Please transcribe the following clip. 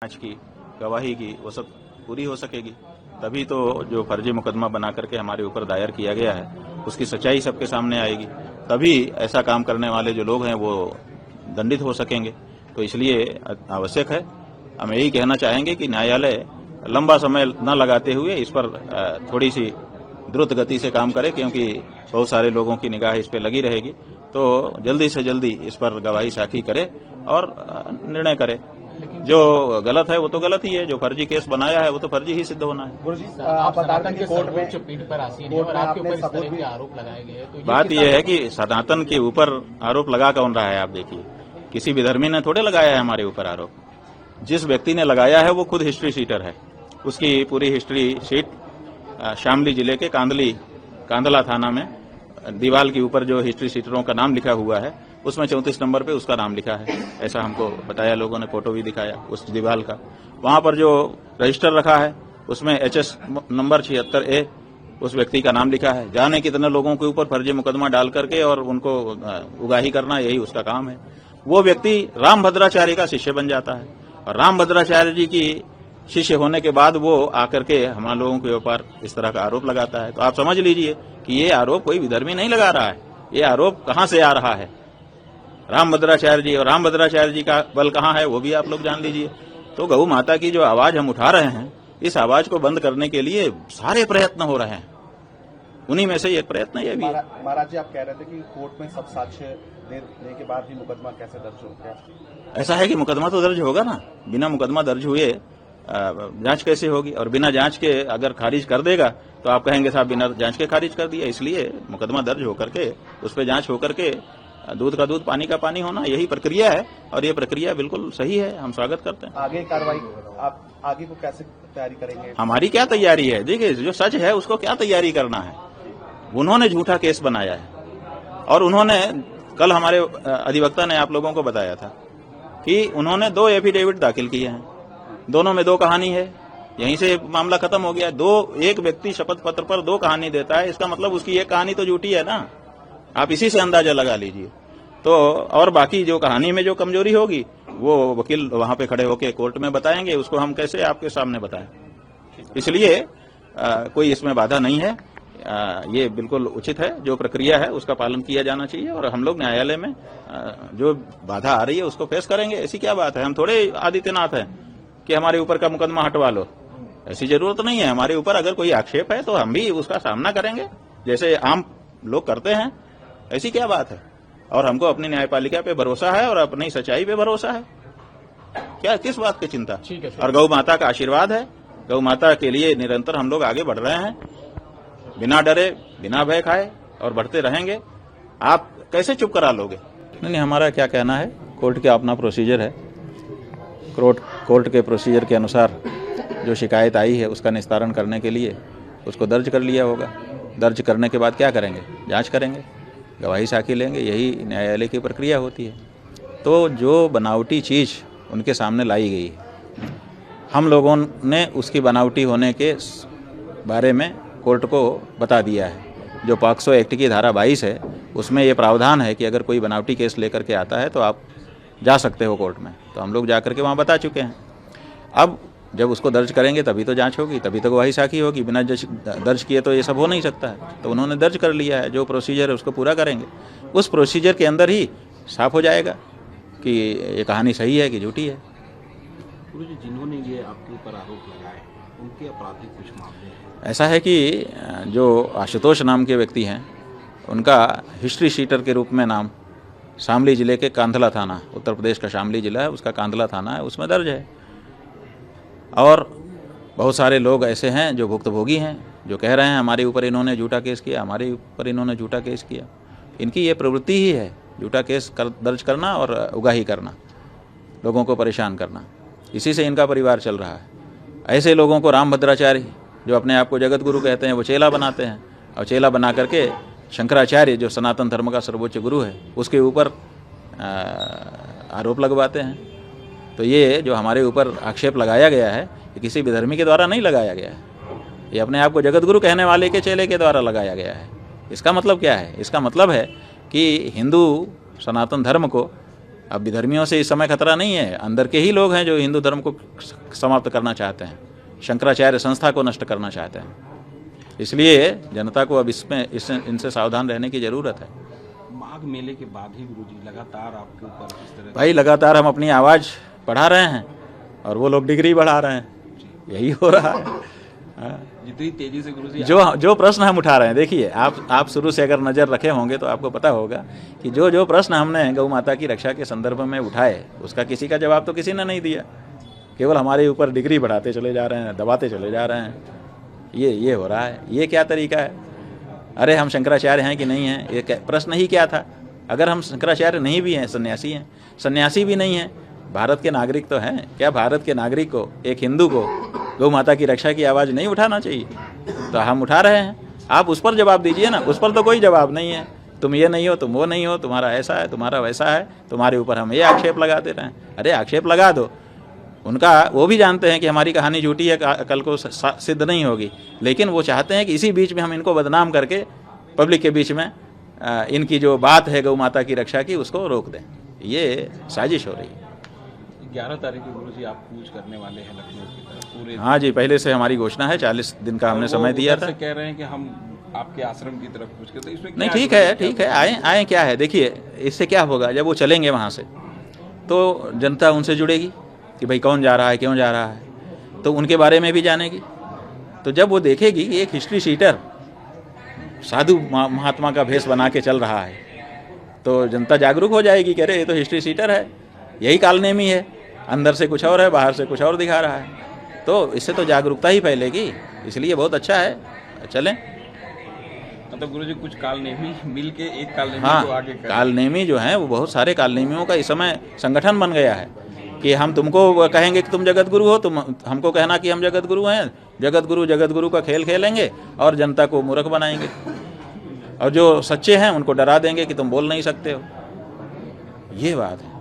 जांच की, गवाही की, वो सब पूरी हो सकेगी। तभी तो जो फर्जी मुकदमा बना करके हमारे ऊपर दायर किया गया है उसकी सच्चाई सबके सामने आएगी। तभी ऐसा काम करने वाले जो लोग हैं वो दंडित हो सकेंगे। तो इसलिए आवश्यक है, हम यही कहना चाहेंगे कि न्यायालय लंबा समय न लगाते हुए इस पर थोड़ी सी द्रुत गति से काम करे, क्योंकि बहुत सारे लोगों की निगाह इस पर लगी रहेगी। तो जल्दी से जल्दी इस पर गवाही साखी करे और निर्णय करे। जो गलत है वो तो गलत ही है, जो फर्जी केस बनाया है वो तो फर्जी ही सिद्ध होना है। गुरुजी, आप बता दें कि कोर्ट में पीठ पर आसीन है और आपके ऊपर इस तरह के आरोप लगाए गए हैं, तो बात यह है कि सनातन के ऊपर आरोप लगा कौन रहा है? आप देखिए, किसी भी धर्मी ने थोड़े लगाया है हमारे ऊपर आरोप। जिस व्यक्ति ने लगाया है वो खुद हिस्ट्री शीटर है। उसकी पूरी हिस्ट्री शीट शामली जिले के कांदला थाना में दीवाल के ऊपर जो हिस्ट्री शीटरों का नाम लिखा हुआ है उसमें 34 नंबर पे उसका नाम लिखा है। ऐसा हमको बताया लोगों ने, फोटो भी दिखाया उस दीवाल का। वहां पर जो रजिस्टर रखा है उसमें HS नंबर 76A उस व्यक्ति का नाम लिखा है। जाने कितने लोगों के ऊपर फर्जी मुकदमा डाल करके और उनको उगाही करना, यही उसका काम है। वो व्यक्ति रामभद्राचार्य का शिष्य बन जाता है और रामभद्राचार्य जी की शिष्य होने के बाद वो आकर के हमारे लोगों के ऊपर इस तरह का आरोप लगाता है। तो आप समझ लीजिए कि ये आरोप कोई विधर्मी नहीं लगा रहा है। ये आरोप कहां से आ रहा है? रामभद्राचार्य जी, और रामभद्राचार्य जी का बल कहां है वो भी आप लोग जान लीजिए। तो गौ माता की जो आवाज हम उठा रहे हैं, इस आवाज को बंद करने के लिए सारे प्रयत्न हो रहे हैं। उन्हीं में से एक प्रयत्न ये भी है। महाराज जी, आप कह रहे थे कि कोर्ट में सब साक्ष्य देने के बाद भी मुकदमा कैसे दर्ज हो गया? ऐसा है कि मुकदमा तो दर्ज होगा ना, बिना मुकदमा दर्ज हुए जांच कैसे होगी? और बिना जांच के अगर खारिज कर देगा तो आप कहेंगे साहब बिना जांच के खारिज कर दिया। इसलिए मुकदमा दर्ज होकर के उस पर जांच होकर के दूध का दूध पानी का पानी होना, यही प्रक्रिया है और ये प्रक्रिया बिल्कुल सही है, हम स्वागत करते हैं। आगे कार्रवाई आप आगे को कैसे तैयारी करेंगे? हमारी क्या तैयारी है? देखिए, जो सच है उसको क्या तैयारी करना है। उन्होंने झूठा केस बनाया है और उन्होंने कल हमारे अधिवक्ता ने आप लोगों को बताया था कि उन्होंने 2 एफिडेविट दाखिल किए हैं, दोनों में 2 कहानी है। यहीं से मामला खत्म हो गया। एक व्यक्ति शपथ पत्र पर 2 कहानी देता है, इसका मतलब उसकी एक कहानी तो झूठी है ना। आप इसी से अंदाजा लगा लीजिए। तो और बाकी जो कहानी में जो कमजोरी होगी वो वकील वहां पे खड़े होकर कोर्ट में बताएंगे, उसको हम कैसे आपके सामने बताएं। इसलिए कोई इसमें बाधा नहीं है। ये बिल्कुल उचित है, जो प्रक्रिया है उसका पालन किया जाना चाहिए और हम लोग न्यायालय में जो बाधा आ रही है उसको फेस करेंगे। ऐसी क्या बात है? हम थोड़े आदित्यनाथ हैं कि हमारे ऊपर का मुकदमा हटवा लो, ऐसी जरूरत नहीं है। हमारे ऊपर अगर कोई आक्षेप है तो हम भी उसका सामना करेंगे जैसे आम लोग करते हैं। ऐसी क्या बात है? और हमको अपनी न्यायपालिका पे भरोसा है और अपनी सच्चाई पे भरोसा है। क्या किस बात की चिंता? और गौ माता का आशीर्वाद है। गौ माता के लिए निरंतर हम लोग आगे बढ़ रहे हैं, बिना डरे बिना भय खाए, और बढ़ते रहेंगे। आप कैसे चुप करा लोगे? नहीं, हमारा क्या कहना है, कोर्ट का अपना प्रोसीजर है। कोर्ट के प्रोसीजर के अनुसार जो शिकायत आई है उसका निस्तारण करने के लिए उसको दर्ज कर लिया होगा। दर्ज करने के बाद क्या करेंगे? जांच करेंगे, गवाही साखी लेंगे, यही न्यायालय की प्रक्रिया होती है। तो जो बनावटी चीज़ उनके सामने लाई गई है, हम लोगों ने उसकी बनावटी होने के बारे में कोर्ट को बता दिया है। जो पॉक्सो एक्ट की धारा 22 है उसमें ये प्रावधान है कि अगर कोई बनावटी केस लेकर के आता है तो आप जा सकते हो कोर्ट में। तो हम लोग जा करके वहाँ बता चुके हैं। अब जब उसको दर्ज करेंगे तभी तो जांच होगी, तभी तो गवाही साखी होगी। बिना दर्ज किए तो ये सब हो नहीं सकता है। तो उन्होंने दर्ज कर लिया है, जो प्रोसीजर है उसको पूरा करेंगे। उस प्रोसीजर के अंदर ही साफ हो जाएगा कि ये कहानी सही है कि झूठी है। गुरुजी, जिन्होंने ये आपके ऊपर आरोप लगाए उनके आपराधिक कुछ मामले हैं? ऐसा है कि जो आशुतोष नाम के व्यक्ति हैं उनका हिस्ट्री शीटर के रूप में नाम शामली जिले के कांदला थाना, उत्तर प्रदेश का शामली जिला है, उसका कांदला थाना है, उसमें दर्ज है। और बहुत सारे लोग ऐसे हैं जो भुक्तभोगी हैं, जो कह रहे हैं हमारे ऊपर इन्होंने झूठा केस किया, हमारे ऊपर इन्होंने झूठा केस किया। इनकी ये प्रवृत्ति ही है, झूठा केस दर्ज करना और उगाही करना, लोगों को परेशान करना। इसी से इनका परिवार चल रहा है। ऐसे लोगों को रामभद्राचार्य, जो अपने आप को जगत गुरु कहते हैं, वो चेला बनाते हैं और चेला बना करके शंकराचार्य, जो सनातन धर्म का सर्वोच्च गुरु है, उसके ऊपर आरोप लगवाते हैं। तो ये जो हमारे ऊपर आक्षेप लगाया गया है ये किसी विधर्मी के द्वारा नहीं लगाया गया है, ये अपने आप को जगत गुरु कहने वाले के चेले के द्वारा लगाया गया है। इसका मतलब क्या है? इसका मतलब है कि हिंदू सनातन धर्म को अब विधर्मियों से इस समय खतरा नहीं है, अंदर के ही लोग हैं जो हिंदू धर्म को समाप्त करना चाहते हैं, शंकराचार्य संस्था को नष्ट करना चाहते हैं। इसलिए जनता को अब इनसे सावधान रहने की ज़रूरत है। माघ मेले के बाद ही गुरुजी लगातार आपके ऊपर इस तरह भाई लगातार हम अपनी आवाज़ बढ़ा रहे हैं और वो लोग डिग्री बढ़ा रहे हैं, यही हो रहा है। हाँ। जितनी तेजी से गुरुजी जो प्रश्न हम उठा रहे हैं, देखिए आप शुरू से अगर नज़र रखे होंगे तो आपको पता होगा कि जो प्रश्न हमने गौ माता की रक्षा के संदर्भ में उठाए उसका किसी का जवाब तो किसी ने नहीं दिया। केवल हमारे ऊपर डिग्री बढ़ाते चले जा रहे हैं, दबाते चले जा रहे हैं। ये हो रहा है, ये क्या तरीका है? अरे हम शंकराचार्य हैं कि नहीं हैं, ये प्रश्न ही क्या था? अगर हम शंकराचार्य नहीं भी हैं, सन्यासी हैं, सन्यासी भी नहीं हैं, भारत के नागरिक तो हैं, क्या भारत के नागरिक को, एक हिंदू को गौ माता की रक्षा की आवाज़ नहीं उठाना चाहिए? तो हम उठा रहे हैं, आप उस पर जवाब दीजिए ना। उस पर तो कोई जवाब नहीं है, तुम ये नहीं हो, तुम वो नहीं हो, तुम्हारा ऐसा है, तुम्हारा वैसा है, तुम्हारे ऊपर हम ये आक्षेप लगाते रहें। अरे आक्षेप लगा दो, उनका वो भी जानते हैं कि हमारी कहानी झूठी है, कल को सिद्ध नहीं होगी, लेकिन वो चाहते हैं कि इसी बीच में हम इनको बदनाम करके पब्लिक के बीच में इनकी जो बात है गौ माता की रक्षा की उसको रोक दें। ये साजिश हो रही है। 11 तारीख को गुरुजी आप कूच करने वाले हैं लखनऊ की तरफ पूरे। हाँ जी, पहले से हमारी घोषणा है, 40 दिन का हमने समय दिया था। कह रहे हैं कि हम आपके आश्रम की तरफ कूच करते, इसमें नहीं ठीक है, आए क्या है? देखिए इससे क्या होगा, जब वो चलेंगे वहाँ से तो जनता उनसे जुड़ेगी कि भाई कौन जा रहा है, क्यों जा रहा है, तो उनके बारे में भी जानेगी। तो जब वो देखेगी कि एक हिस्ट्री शीटर साधु महात्मा का भेष बना के चल रहा है तो जनता जागरूक हो जाएगी कि अरे ये तो हिस्ट्री शीटर है, यही कालनेमी है, अंदर से कुछ और है, बाहर से कुछ और दिखा रहा है। तो इससे तो जागरूकता ही फैलेगी, इसलिए बहुत अच्छा है, चलें। मतलब गुरुजी कुछ कालनेमी मिल के एक कालनेमी हाँ, को आगे करें। कालनेमी जो हैं वो बहुत सारे कालनेमियों का इस समय संगठन बन गया है कि हम तुमको कहेंगे कि तुम जगत गुरु हो, तुम हमको कहना कि हम जगत गुरु हैं, जगत गुरु का खेल खेलेंगे और जनता को मूर्ख बनाएंगे, और जो सच्चे हैं उनको डरा देंगे कि तुम बोल नहीं सकते हो। ये बात है।